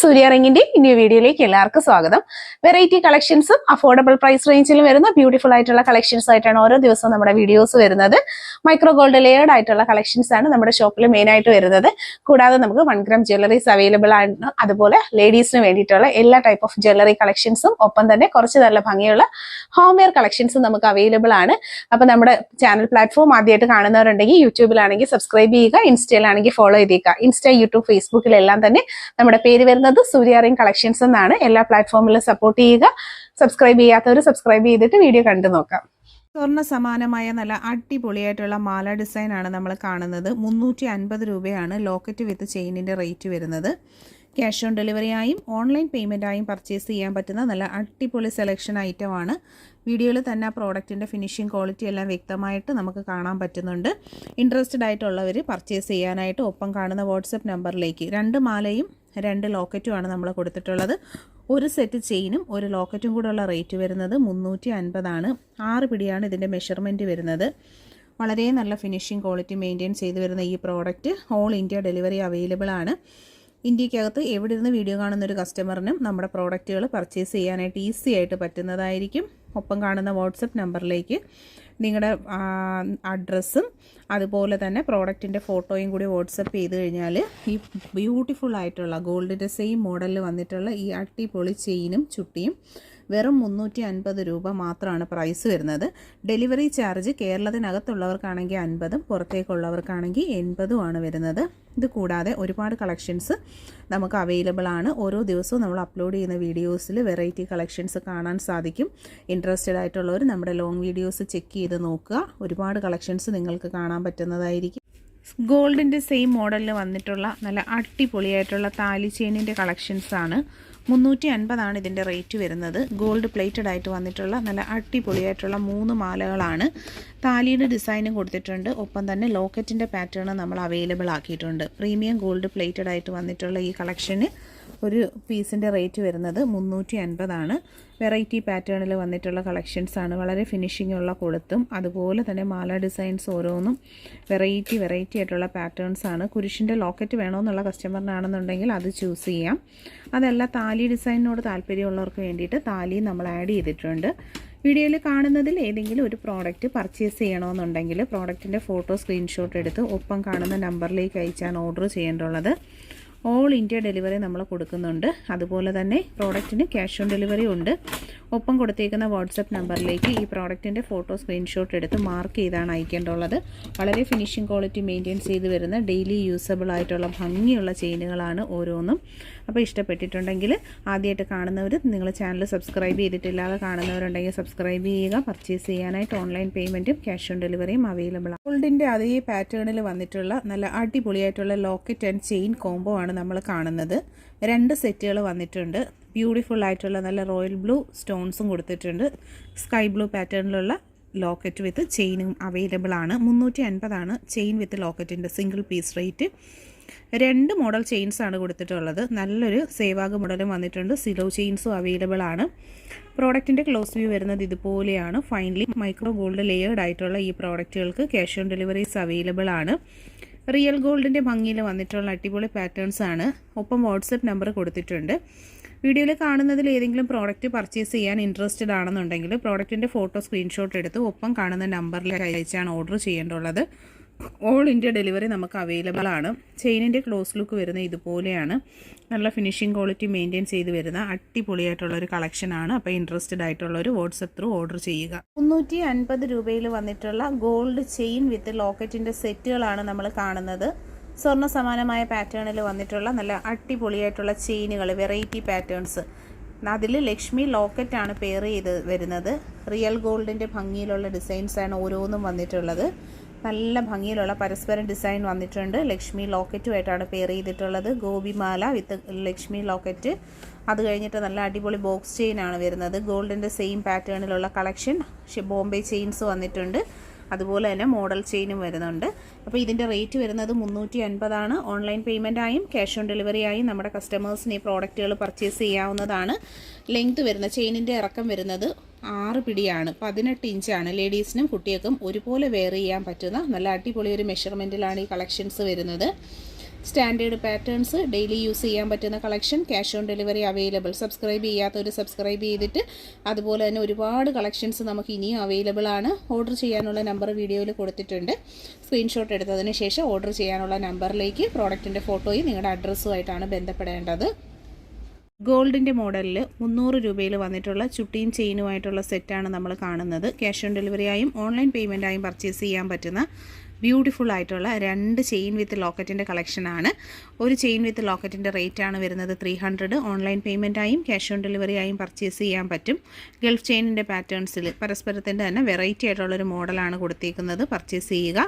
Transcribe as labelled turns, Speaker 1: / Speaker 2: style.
Speaker 1: സൂര്യ റിംഗിന്റെ new വീഡിയോയിലേക്ക് എല്ലാവർക്കും സ്വാഗതം. വെറൈറ്റി കളക്ഷൻസും അഫോർഡബിൾ പ്രൈസ് റേഞ്ചിൽ വരുന്ന ബ്യൂട്ടിഫുൾ ആയിട്ടുള്ള കളക്ഷൻസ് ആയിട്ടാണ് ഓരോ ദിവസവും നമ്മുടെ വീഡിയോസ് വരുന്നത്. മൈക്രോ ഗോൾഡ് ലെയർഡ് ആയിട്ടുള്ള കളക്ഷൻസ് ആണ് നമ്മുടെ ഷോപ്പിൽ മെയിൻ ആയിട്ട് വരുന്നത്. കൂടാതെ നമുക്ക് 1 gram ജ്വല്ലറീസ് അവൈലബിൾ ആണ്. അതുപോലെ ലേഡീസിന് വേണ്ടിയിട്ടുള്ള എല്ലാ ടൈപ്പ് ഓഫ് ജ്വല്ലറി കളക്ഷൻസും ഒപ്പം തന്നെ കുറച്ച് നല്ല ഭംഗിയുള്ള ഹോം വെയർ കളക്ഷൻസും നമുക്ക് അവൈലബിൾ ആണ്. അപ്പൊ നമ്മുടെ ചാനൽ പ്ലാറ്റ്ഫോം ആദ്യമായിട്ട് കാണുന്നവരുണ്ടെങ്കിൽ യൂട്യൂബിലാണെങ്കിൽ സബ്സ്ക്രൈബ് ചെയ്യുക, ഇൻസ്റ്റയിലാണെങ്കിൽ ഫോളോ ചെയ്തേക്കുക. ഇൻസ്റ്റ, യൂട്യൂബ്, ഫേസ്ബുക്കിലെല്ലാം തന്നെ നമ്മുടെ പേര് വരുന്നത് സൂര്യ റിംഗ് കളക്ഷൻസ് എന്നാണ്. എല്ലാ പ്ലാറ്റ്ഫോമിലും സപ്പോർട്ട് ചെയ്യുക. സബ്സ്ക്രൈബ് ചെയ്യാത്തവർ സബ്സ്ക്രൈബ് ചെയ്തിട്ട് വീഡിയോ കണ്ടു നോക്കാം. സ്വർണ്ണ സമാനമായ നല്ല അടിപൊളിയായിട്ടുള്ള മാല ഡിസൈൻ ആണ് നമ്മൾ കാണുന്നത്. 350 രൂപയാണ് ലോക്കറ്റ് വിത്ത് ചെയിനിൻ്റെ റേറ്റ് വരുന്നത്. ക്യാഷ് ഓൺ ഡെലിവറി ആയും ഓൺലൈൻ പേയ്മെൻ്റ് ആയും പർച്ചേസ് ചെയ്യാൻ പറ്റുന്ന നല്ല അടിപൊളി സെലക്ഷൻ ഐറ്റമാണ്. വീഡിയോയിൽ തന്നെ ആ പ്രോഡക്റ്റിൻ്റെ ഫിനിഷിംഗ് ക്വാളിറ്റി എല്ലാം വ്യക്തമായിട്ട് നമുക്ക് കാണാൻ പറ്റുന്നുണ്ട്. ഇൻട്രസ്റ്റഡ് ആയിട്ടുള്ളവർ പർച്ചേസ് ചെയ്യാനായിട്ട് ഒപ്പം കാണുന്ന വാട്സപ്പ് നമ്പറിലേക്ക് 2 മാലയും 2 ലോക്കറ്റുമാണ് നമ്മൾ കൊടുത്തിട്ടുള്ളത്. ഒരു സെറ്റ് ചെയിനും ഒരു ലോക്കറ്റും കൂടെ ഉള്ള റേറ്റ് വരുന്നത് 350 ആണ്. 6 പിടിയാണ് ഇതിൻ്റെ മെഷർമെൻറ്റ് വരുന്നത്. വളരെ നല്ല ഫിനിഷിംഗ് ക്വാളിറ്റി മെയിൻറ്റെയിൻ ചെയ്ത് വരുന്ന ഈ product all India delivery available ആണ്. ഇന്ത്യക്കകത്ത് എവിടെ ഇരുന്ന് വീഡിയോ കാണുന്ന ഒരു കസ്റ്റമറിനും നമ്മുടെ പ്രോഡക്റ്റുകൾ പർച്ചേസ് ചെയ്യാനായിട്ട് ഈസി ആയിട്ട് പറ്റുന്നതായിരിക്കും. ഒപ്പം കാണുന്ന വാട്സപ്പ് നമ്പറിലേക്ക് നിങ്ങളുടെ അഡ്രസ്സും അതുപോലെ തന്നെ പ്രോഡക്റ്റിൻ്റെ ഫോട്ടോയും കൂടി വാട്സപ്പ് ചെയ്ത് കഴിഞ്ഞാൽ ഈ ബ്യൂട്ടിഫുൾ ആയിട്ടുള്ള ഗോൾഡിൻ്റെ സെയിം മോഡലിൽ വന്നിട്ടുള്ള ഈ അടിപൊളി ചെയിനും ചുട്ടിയും വെറും 350 രൂപ മാത്രമാണ് പ്രൈസ് വരുന്നത്. ഡെലിവറി ചാർജ് കേരളത്തിനകത്തുള്ളവർക്കാണെങ്കിൽ 50ഉം പുറത്തേക്കുള്ളവർക്കാണെങ്കിൽ 80ഉമാണ് വരുന്നത്. ഇത് കൂടാതെ ഒരുപാട് കളക്ഷൻസ് നമുക്ക് അവൈലബിൾ ആണ്. ഓരോ ദിവസവും നമ്മൾ അപ്ലോഡ് ചെയ്യുന്ന വീഡിയോസിൽ വെറൈറ്റി കളക്ഷൻസ് കാണാൻ സാധിക്കും. ഇൻട്രസ്റ്റഡ് ആയിട്ടുള്ളവർ നമ്മുടെ ലോങ് വീഡിയോസ് ചെക്ക് ചെയ്ത് നോക്കുക. ഒരുപാട് കളക്ഷൻസ് നിങ്ങൾക്ക് കാണാൻ പറ്റുന്നതായിരിക്കും. ഗോൾഡിൻ്റെ സെയിം മോഡലിൽ വന്നിട്ടുള്ള നല്ല അടിപൊളിയായിട്ടുള്ള താലി ചെയിനിൻ്റെ കളക്ഷൻസാണ്. 350 ഇതിൻ്റെ റേറ്റ് വരുന്നത്. ഗോൾഡ് പ്ലേറ്റഡ് ആയിട്ട് വന്നിട്ടുള്ള നല്ല അടിപൊളിയായിട്ടുള്ള 3 മാലകളാണ്. താലിയുടെ ഡിസൈനും കൊടുത്തിട്ടുണ്ട്. ഒപ്പം തന്നെ ലോക്കറ്റിൻ്റെ പാറ്റേൺ നമ്മൾ അവൈലബിൾ ആക്കിയിട്ടുണ്ട്. പ്രീമിയം ഗോൾഡ് പ്ലേറ്റഡ് ആയിട്ട് വന്നിട്ടുള്ള ഈ കളക്ഷന് ഒരു പീസിൻ്റെ റേറ്റ് വരുന്നത് 350 ആണ്. വെറൈറ്റി പാറ്റേണിൽ വന്നിട്ടുള്ള കളക്ഷൻസാണ്. വളരെ ഫിനിഷിംഗ് ഉള്ള കൊളുത്തും അതുപോലെ തന്നെ മാല ഡിസൈൻസ് ഓരോന്നും വെറൈറ്റി ആയിട്ടുള്ള പാറ്റേൺസാണ്. കുരിശിൻ്റെ ലോക്കറ്റ് വേണമെന്നുള്ള കസ്റ്റമറിനാണെന്നുണ്ടെങ്കിൽ അത് ചൂസ് ചെയ്യാം. അതല്ല താലി ഡിസൈനിനോട് താല്പര്യമുള്ളവർക്ക് വേണ്ടിയിട്ട് താലി നമ്മൾ ആഡ് ചെയ്തിട്ടുണ്ട്. വീഡിയോയിൽ കാണുന്നതിൽ ഏതെങ്കിലും ഒരു പ്രോഡക്റ്റ് പർച്ചേസ് ചെയ്യണമെന്നുണ്ടെങ്കിൽ പ്രോഡക്റ്റിൻ്റെ ഫോട്ടോ സ്ക്രീൻഷോട്ട് എടുത്ത് ഒപ്പം കാണുന്ന നമ്പറിലേക്ക് അയച്ചാണ് ഓർഡർ ചെയ്യേണ്ടുള്ളത്. ഓൾ ഇന്ത്യ ഡെലിവറി നമ്മൾ കൊടുക്കുന്നുണ്ട്. അതുപോലെ തന്നെ പ്രോഡക്റ്റിന് ക്യാഷ് ഓൺ ഡെലിവറി ഉണ്ട്. ഒപ്പം കൊടുത്തേക്കുന്ന വാട്സപ്പ് നമ്പറിലേക്ക് ഈ പ്രോഡക്റ്റിൻ്റെ ഫോട്ടോ സ്ക്രീൻഷോട്ട് എടുത്ത് മാർക്ക് ചെയ്താണ് അയക്കേണ്ടുള്ളത്. വളരെ ഫിനിഷിംഗ് ക്വാളിറ്റി മെയിൻറ്റെയിൻ ചെയ്ത് വരുന്ന ഡെയിലി യൂസബിൾ ആയിട്ടുള്ള ഭംഗിയുള്ള ചെയിനുകളാണ് ഓരോന്നും. അപ്പോൾ ഇഷ്ടപ്പെട്ടിട്ടുണ്ടെങ്കിൽ ആദ്യമായിട്ട് കാണുന്നവർ നിങ്ങൾ ചാനൽ സബ്സ്ക്രൈബ് ചെയ്തിട്ടില്ലാതെ കാണുന്നവരുണ്ടെങ്കിൽ സബ്സ്ക്രൈബ് ചെയ്യുക. പർച്ചേസ് ചെയ്യാനായിട്ട് ഓൺലൈൻ പേയ്മെൻറ്റും ക്യാഷ് ഓൺ ഡെലിവറിയും അവൈലബിൾ ആണ്. ഗോൾഡിൻ്റെ അതേ പാറ്റേണിൽ വന്നിട്ടുള്ള നല്ല അടിപൊളിയായിട്ടുള്ള ലോക്കറ്റ് ആൻഡ് ചെയിൻ കോംബോ ആണ് നമ്മൾ കാണുന്നത്. 2 സെറ്റുകൾ വന്നിട്ടുണ്ട്. ബ്യൂട്ടിഫുൾ ആയിട്ടുള്ള നല്ല റോയൽ ബ്ലൂ സ്റ്റോൺസും കൊടുത്തിട്ടുണ്ട്. സ്കൈ ബ്ലൂ പാറ്റേണിലുള്ള ലോക്കറ്റ് വിത്ത് ചെയിനും അവൈലബിൾ ആണ്. 350 ആണ് ചെയിൻ വിത്ത് ലോക്കറ്റിൻ്റെ single piece rate. 2 model chains ആണ് കൊടുത്തിട്ടുള്ളത്. നല്ലൊരു സേവാഗ് മോഡലും വന്നിട്ടുണ്ട്. സിലോ ചെയിൻസും അവൈലബിൾ ആണ്. പ്രോഡക്റ്റിൻ്റെ ക്ലോസ് വ്യൂ വരുന്നത് ഇതുപോലെയാണ്. ഫൈനലി മൈക്രോ ഗോൾഡ് ലെയേർഡ് ആയിട്ടുള്ള ഈ പ്രോഡക്റ്റുകൾക്ക് ക്യാഷ് ഓൺ ഡെലിവറീസ് അവൈലബിൾ ആണ്. റിയൽ ഗോൾഡിൻ്റെ ഭംഗിയിൽ വന്നിട്ടുള്ള അടിപൊളി പാറ്റേൺസ് ആണ്. ഒപ്പം വാട്സപ്പ് നമ്പർ കൊടുത്തിട്ടുണ്ട്. വീഡിയോയിൽ കാണുന്നതിൽ ഏതെങ്കിലും പ്രോഡക്റ്റ് പർച്ചേസ് ചെയ്യാൻ ഇൻട്രസ്റ്റഡ് ആണെന്നുണ്ടെങ്കിൽ പ്രോഡക്റ്റിൻ്റെ ഫോട്ടോ സ്ക്രീൻഷോട്ട് എടുത്ത് ഒപ്പം കാണുന്ന നമ്പറിലേക്ക് അയച്ചാണ് ഓർഡർ ചെയ്യേണ്ടുള്ളത്. ഓൾ ഇന്ത്യ ഡെലിവറി നമുക്ക് അവൈലബിൾ ആണ്. ചെയിനിൻ്റെ ക്ലോസ് ലുക്ക് വരുന്ന ഇതുപോലെയാണ്. നല്ല ഫിനിഷിംഗ് ക്വാളിറ്റി മെയിൻറ്റെയിൻ ചെയ്ത് വരുന്ന അടിപൊളിയായിട്ടുള്ളൊരു കളക്ഷനാണ്. അപ്പോൾ ഇൻട്രസ്റ്റഡ് ആയിട്ടുള്ളൊരു വാട്സപ്പ് ത്രൂ ഓർഡർ ചെയ്യുക. 350 രൂപയിൽ വന്നിട്ടുള്ള ഗോൾഡ് ചെയിൻ വിത്ത് ലോക്കറ്റിൻ്റെ സെറ്റുകളാണ് നമ്മൾ കാണുന്നത്. സ്വർണ്ണ സമാനമായ പാറ്റേണിൽ വന്നിട്ടുള്ള നല്ല അടിപൊളിയായിട്ടുള്ള ചെയിനുകൾ, വെറൈറ്റി പാറ്റേൺസ്. അതിൽ ലക്ഷ്മി ലോക്കറ്റാണ് പെയർ ചെയ്ത് വരുന്നത്. റിയൽ ഗോൾഡിൻ്റെ ഭംഗിയിലുള്ള ഡിസൈൻസാണ് ഓരോന്നും വന്നിട്ടുള്ളത്. നല്ല ഭംഗിയിലുള്ള പരസ്പരം ഡിസൈൻ വന്നിട്ടുണ്ട്. ലക്ഷ്മി ലോക്കറ്റുമായിട്ടാണ് പെയർ ചെയ്തിട്ടുള്ളത്. ഗോപിമാല വിത്ത് ലക്ഷ്മി ലോക്കറ്റ്. അത് കഴിഞ്ഞിട്ട് നല്ല അടിപൊളി ബോക്സ് ചെയിനാണ് വരുന്നത്. ഗോൾഡിൻ്റെ സെയിം പാറ്റേണിലുള്ള കളക്ഷൻ. ബോംബെ ചെയിൻസ് വന്നിട്ടുണ്ട്. അതുപോലെ തന്നെ മോഡൽ ചെയിനും വരുന്നുണ്ട്. അപ്പോൾ ഇതിൻ്റെ റേറ്റ് വരുന്നത് 350 ആണ്. ഓൺലൈൻ പേയ്മെൻറ്റായും ക്യാഷ് ഓൺ ഡെലിവറി ആയും നമ്മുടെ കസ്റ്റമേഴ്സിന് ഈ പ്രോഡക്റ്റുകൾ പർച്ചേസ് ചെയ്യാവുന്നതാണ്. ലെങ്ത് വരുന്ന ചെയിനിൻ്റെ ഇറക്കം വരുന്നത് 6 പിടിയാണ്. 18 ഇഞ്ചാണ്. ലേഡീസിനും കുട്ടികൾക്കും ഒരുപോലെ വെയർ ചെയ്യാൻ പറ്റുന്ന നല്ല അടിപൊളി ഒരു മെഷർമെൻറ്റിലാണ് ഈ കളക്ഷൻസ് വരുന്നത്. സ്റ്റാൻഡേർഡ് പാറ്റേൺസ്, ഡെയിലി യൂസ് ചെയ്യാൻ പറ്റുന്ന collection, cash on delivery available. Subscribe ചെയ്യാത്തവർ സബ്സ്ക്രൈബ് ചെയ്തിട്ട്, അതുപോലെ തന്നെ ഒരുപാട് കളക്ഷൻസ് നമുക്ക് ഇനിയും അവൈലബിൾ ആണ്. ഓർഡർ ചെയ്യാനുള്ള നമ്പർ വീഡിയോയിൽ കൊടുത്തിട്ടുണ്ട്. സ്ക്രീൻഷോട്ട് എടുത്തതിന് ശേഷം ഓർഡർ ചെയ്യാനുള്ള നമ്പറിലേക്ക് പ്രോഡക്റ്റിൻ്റെ ഫോട്ടോയും നിങ്ങളുടെ അഡ്രസ്സുമായിട്ടാണ് ബന്ധപ്പെടേണ്ടത്. ഗോൾഡിൻ്റെ മോഡലിൽ 300 രൂപയിൽ വന്നിട്ടുള്ള ചുട്ടിയും ചെയിനുമായിട്ടുള്ള സെറ്റാണ് നമ്മൾ കാണുന്നത്. ക്യാഷ് ഓൺ ഡെലിവറിയായും ഓൺലൈൻ പേയ്മെൻറ്റായും പർച്ചേസ് ചെയ്യാൻ പറ്റുന്ന ബ്യൂട്ടിഫുൾ ആയിട്ടുള്ള 2 ചെയിൻ വിത്ത് ലോക്കറ്റിൻ്റെ കളക്ഷനാണ്. ഒരു ചെയിൻ വിത്ത് ലോക്കറ്റിൻ്റെ റേറ്റാണ് വരുന്നത് 300. ഓൺലൈൻ പേയ്മെൻറ്റായും ക്യാഷ് ഓൺ ഡെലിവറിയായും പർച്ചേസ് ചെയ്യാൻ പറ്റും. ഗൾഫ് ചെയിനിൻ്റെ പാറ്റേൺസിൽ പരസ്പരത്തിൻ്റെ തന്നെ വെറൈറ്റി ആയിട്ടുള്ളൊരു മോഡലാണ് കൊടുത്തേക്കുന്നത്. പർച്ചേസ് ചെയ്യുക.